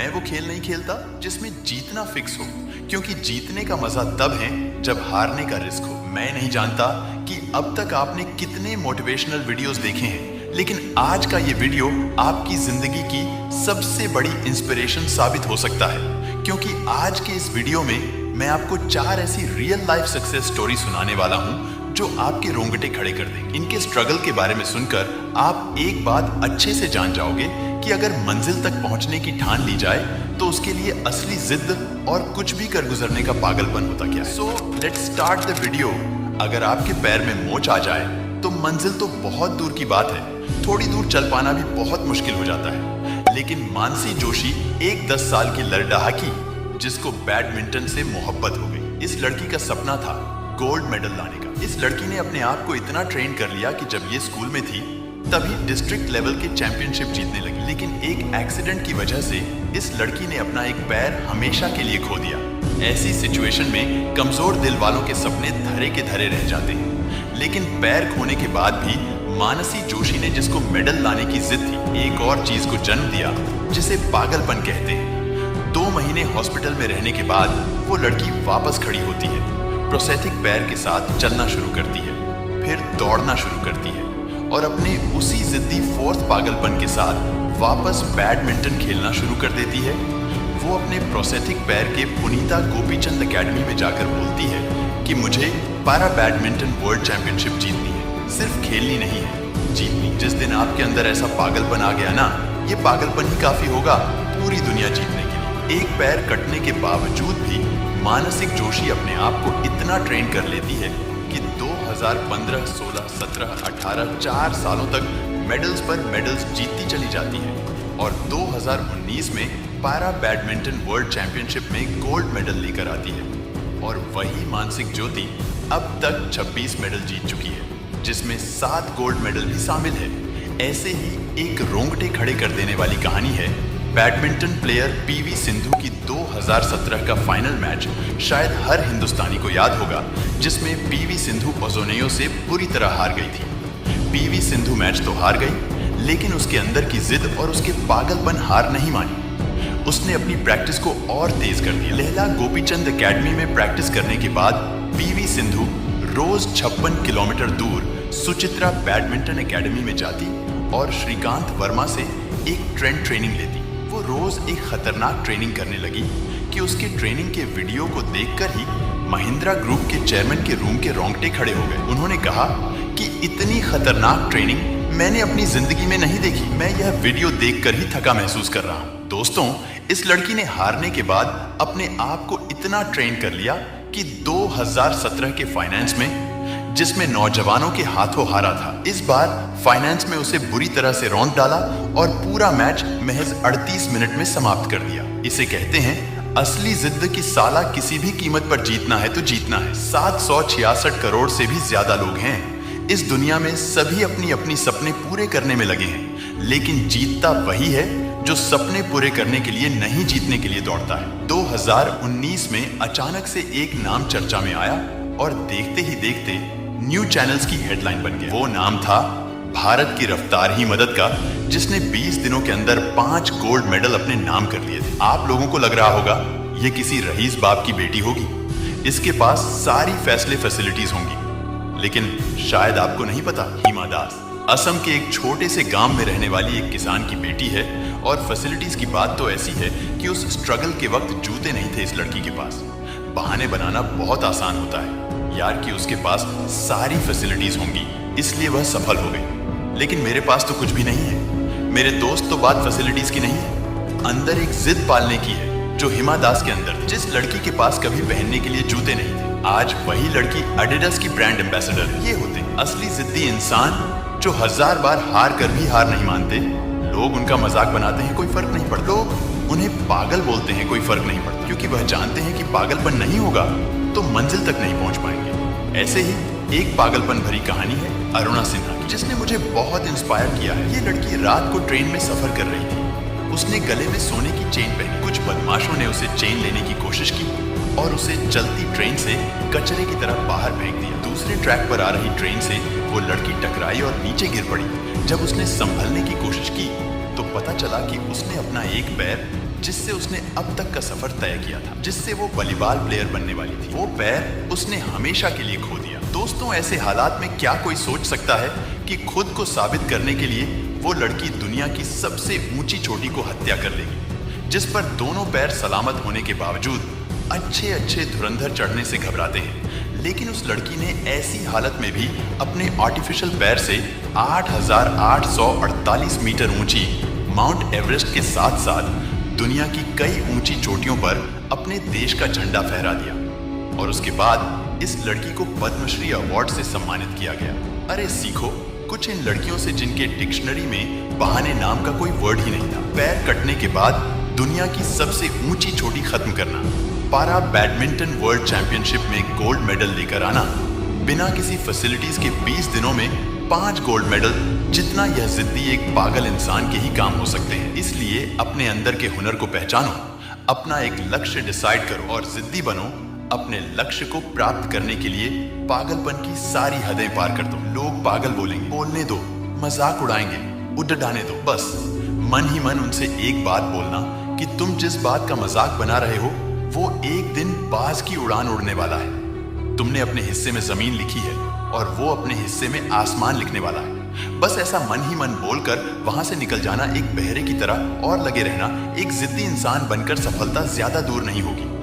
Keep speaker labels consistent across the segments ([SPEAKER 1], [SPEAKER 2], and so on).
[SPEAKER 1] मैं वो खेल नहीं खेलता जिसमें जीतना फिक्स हो, क्योंकि जीतने का मजा तब है जब हारने का रिस्क हो। मैं नहीं जानता कि अब तक आपने कितने मोटिवेशनल वीडियोस देखे हैं, लेकिन आज का ये वीडियो आपकी जिंदगी की सबसे बड़ी इंस्पिरेशन साबित हो सकता है, क्योंकि आज के इस वीडियो में मैं आपको 4 ऐसी रियल लाइफ सक्सेस स्टोरी सुनाने वाला हूं जो आपके रोंगटे खड़े कर देंगे। इनके स्ट्रगल के बारे में सुनकर आप एक बात अच्छे से जान जाओगे कि अगर मंजिल तक पहुंचने की ठान ली जाए तो उसके लिए असली जिद और कुछ भी कर गुजरने का पागलपन होता क्या है। So let's start the video. अगर आपके पैर में मोच आ जाए तो मंजिल तो बहुत दूर की बात है, थोड़ी दूर चल पाना भी बहुत मुश्किल हो जाता है। लेकिन मानसी जोशी एक 10 साल की लड़की जिसको बैडमिंटन से मोहब्बत हो गई। इस लड़की का सपना था गोल्ड मेडल लाने का। इस लड़की ने अपने आप को इतना ट्रेन कर लिया कि जब ये स्कूल में थी तभी डिस्ट्रिक्ट लेवल के चैंपियनशिप जीतने लगी। लेकिन एक एक्सीडेंट की वजह से इस लड़की ने अपना एक पैर हमेशा के लिए खो दिया। ऐसी सिचुएशन में कमजोर दिल वालों के सपने धरे के धरे रह जाते हैं। लेकिन पैर खोने के बाद भी मानसी जोशी ने जिसको मेडल लाने की जिद थी, एक और चीज को जन्म दिया जिसे पागलपन कहते हैं। 2 महीने हॉस्पिटल में रहने के बाद वो लड़की वापस खड़ी होती है, प्रोस्थेटिक पैर के साथ चलना शुरू करती है, फिर दौड़ना शुरू करती है और अपने उसी जिद्दी फोर्थ पागलपन के साथ वापस बैडमिंटन खेलना शुरू कर देती है। वो अपने प्रोस्थेटिक पैर के पुनीता गोपीचंद एकेडमी में जाकर बोलती है कि मुझे पैरा बैडमिंटन वर्ल्ड चैंपियनशिप जीतनी है, सिर्फ खेलनी नहीं है, जीतनी। जिस दिन आपके अंदर ऐसा पागलपन आ गया ना, ये पागलपन ही काफी होगा पूरी दुनिया जीतने के लिए। एक पैर कटने के बावजूद भी मानसी जोशी अपने आप को इतना ट्रेन कर लेती है कि 2015, 16, 17, 18 4 सालों तक मेडल्स पर मेडल्स जीतती चली जाती है और 2019 में पैरा बैडमिंटन वर्ल्ड चैंपियनशिप में गोल्ड मेडल लेकर आती है। और वही मानसी ज्योति अब तक 26 मेडल जीत चुकी है, जिसमें 7 गोल्ड मेडल भी शामिल है। ऐसे ही एक रोंगटे खड़े कर देने वाली कहानी है बैडमिंटन प्लेयर पीवी सिंधु की 2017 का फाइनल मैच। शायद हर हिंदुस्तानी को याद होगा, जिसमें पीवी सिंधु ओजोनियो से बुरी तरह हार गई थी। पीवी सिंधु मैच तो हार गई, लेकिन उसके अंदर की जिद और उसके पागलपन हार नहीं मानी। उसने अपनी प्रैक्टिस को और तेज कर दिया। लैला गोपीचंद एकेडमी में प्रैक्टिस करने के बाद पीवी सिंधु रोज 56 किलोमीटर दूर सुचित्रा बैडमिंटन एकेडमी में जाती और श्रीकांत वर्मा से एक ट्रेनिंग लेती। वो रोज एक खतरनाक ट्रेनिंग करने लगी कि उसके ट्रेनिंग के वीडियो को देखकर ही महिंद्रा ग्रुप के चेयरमैन के रूम के रोंगटे खड़े हो गए। उन्होंने कहा कि इतनी खतरनाक ट्रेनिंग मैंने अपनी जिंदगी में नहीं देखी, मैं यह वीडियो देखकर ही थका महसूस कर रहा हूँ। दोस्तों, इस लड़की ने हारने के बाद अपने आप को इतना ट्रेन कर लिया कि 2017 के फाइनेंस में, जिसमें नौजवानों के हाथों हारा था, इस बार फाइनेंस में उसे बुरी तरह से रौंद डाला और पूरा मैच महज 38 मिनट में समाप्त कर दिया। इसे कहते हैं असली जिद की साला किसी भी कीमत पर जीतना है तो जीतना है। 766 करोड़ से भी ज्यादा लोग हैं इस दुनिया में, सभी अपनी अपनी सपने पूरे करने में लगे हैं, लेकिन जीतता वही है जो सपने पूरे करने के लिए नहीं, जीतने के लिए दौड़ता है। 2019 में अचानक से एक नाम चर्चा में आया और देखते ही देखते न्यू चैनल्स की हेडलाइन बन गया। वो नाम था भारत की रफ्तार ही मदद का, जिसने 20 दिनों के अंदर 5 गोल्ड मेडल अपने नाम कर लिए थे। आप लोगों को लग रहा होगा ये किसी रईस बाप की बेटी होगी, इसके पास सारी फैसिलिटीज होंगी, लेकिन शायद आपको नहीं पता, हिमा दास असम के एक छोटे से गांव में रहने वाली एक किसान की बेटी है। और फैसिलिटीज की बात तो ऐसी है कि उस स्ट्रगल के वक्त जूते नहीं थे इस लड़की के पास। बहाने बनाना बहुत आसान होता है यार कि उसके पास सारी फैसिलिटीज होंगी, इसलिए वह सफल हो गई। लेकिन मेरे पास तो कुछ भी नहीं है। मेरे दोस्त, तो बात फैसिलिटीज की नहीं है, अंदर एक जिद पालने की है जो हिमा दास के अंदर थी। जिस लड़की के पास कभी पहनने के लिए जूते नहीं थे, आज वही लड़की एडिडास की ब्रांड एम्बेसडर। ये होते असली जिद्दी इंसान जो 1000 बार हार कर भी हार नहीं मानते। लोग उनका मजाक बनाते हैं, कोई फर्क नहीं पड़ता। लोग उन्हें पागल बोलते हैं, कोई फर्क नहीं पड़ता, क्योंकि वह जानते हैं कि पागलपन नहीं होगा तो मंजिल तक नहीं पहुंच पाएंगे। ऐसे ही एक पागलपन भरी कहानी है अरुणा सिन्हा की, जिसने मुझे बहुत इंस्पायर किया है। ये लड़की रात को ट्रेन में सफर कर रही थी। उसने गले में सोने की चेन पहनी। कुछ बदमाशों ने उसे चेन लेने की कोशिश की और उसे चलती ट्रेन से कचरे की तरह बाहर फेंक दिया। दूसरे ट्रैक पर आ रही ट्रेन से वो लड़की टकराई और नीचे गिर पड़ी। जब उसने संभलने की कोशिश की तो पता चला कि उसने अपना एक पैर जिससे उसने अब तक का सफर तय किया था, जिससे वो वॉलीबॉल प्लेयर बनने वाली थी। वो पैर उसने हमेशा के लिए खो दिया। दोस्तों, ऐसे हालात में क्या कोई सोच सकता है कि खुद को साबित करने के लिए वो लड़की दुनिया की सबसे ऊंची चोटी को हत्या कर लेगी, जिस पर दोनों पैर सलामत होने के बावजूद अच्छे अच्छे धुरंधर चढ़ने से घबराते हैं। लेकिन उस लड़की ने ऐसी हालत में भी अपने आर्टिफिशियल पैर से 8,848 मीटर ऊंची माउंट एवरेस्ट के साथ साथ दुनिया की कई ऊंची चोटियों पर अपने देश का झंडा फहरा दिया। और उसके बाद इस लड़की को पद्मश्री अवार्ड से सम्मानित किया गया। अरे सीखो कुछ इन लड़कियों से जिनके डिक्शनरी में बहाने नाम का कोई वर्ड ही नहीं था। पैर कटने के बाद दुनिया की सबसे ऊंची चोटी खत्म करना, पारा बैडमिंटन वर्ल्ड चैंपियनशिप में गोल्ड मेडल लेकर आना, बिना किसी फैसिलिटीज के 20 दिनों में 5 गोल्ड मेडल, जितना यह जिद्दी एक पागल इंसान के ही काम हो सकते हैं। इसलिए अपने अंदर के हुनर को पहचानो, अपना एक लक्ष्य डिसाइड करो और जिद्दी बनो। अपने लक्ष्य को प्राप्त करने के लिए पागलपन की सारी हदें पार कर दो। लोग पागल बोलेंगे, बोलने दो, मजाक उड़ाएंगे, उड़ाने दो। बस मन ही मन उनसे एक बात बोलना कि तुम जिस बात का मजाक बना रहे हो वो एक दिन बाज की उड़ान उड़ने वाला है। तुमने अपने हिस्से में जमीन लिखी है और वो अपने हिस्से में आसमान लिखने वाला है। बस ऐसा मन ही मन बोलकर वहां से निकल जाना, एक बहरे की तरह और लगे रहना। एक जिद्दी इंसान बनकर सफलता ज्यादा दूर नहीं होगी।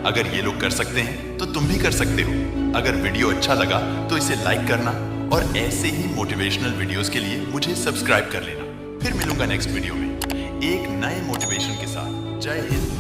[SPEAKER 1] अगर ये लोग कर सकते हैं तो तुम भी कर सकते हो। अगर वीडियो अच्छा लगा तो इसे लाइक करना और ऐसे ही मोटिवेशनल वीडियोस के लिए मुझे सब्सक्राइब कर लेना। फिर मिलूंगा नेक्स्ट वीडियो में एक नए मोटिवेशन के साथ। जय हिंद।